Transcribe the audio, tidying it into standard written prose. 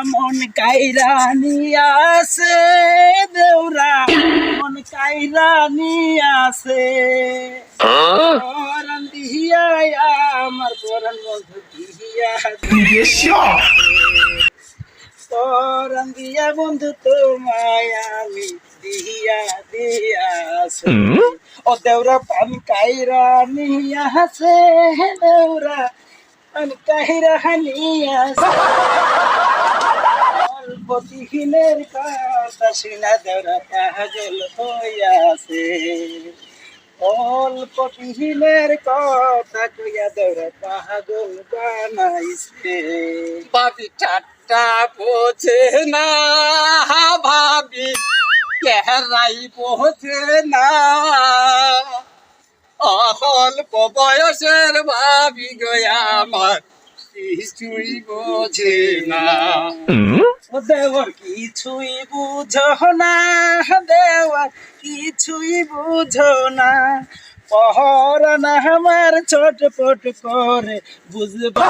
মন কাইরা নিয়াছে দেউরা, মন কাইরা নিয়াছে পরাণ দিয়া আমার পরাণ বন্ধু দিয়া পরাণ দিয়া বন্ধু তোমায় আমি দিয়া দিয়াছে ও দেউরা পান কাইরা নিয়াছে দেউরা পান কাইরা নিয়াছে অল্পদিনের কথা শুনা দেওরা পাগল হইয়াছে অল্পদিনের কথা কইয়া দেওরা পাগল বানাইছে ভাবি ঠাট্টা বোঝে না ভাবি কেহারাই বোঝে না অল্প বয়সের ভাবি গয়া আমার কিছুই বোঝে না দেওয়ার কিছুই বুঝো না দেওয়ার কিছুই বুঝো না পহরান আমার ছটপট করে বুঝবা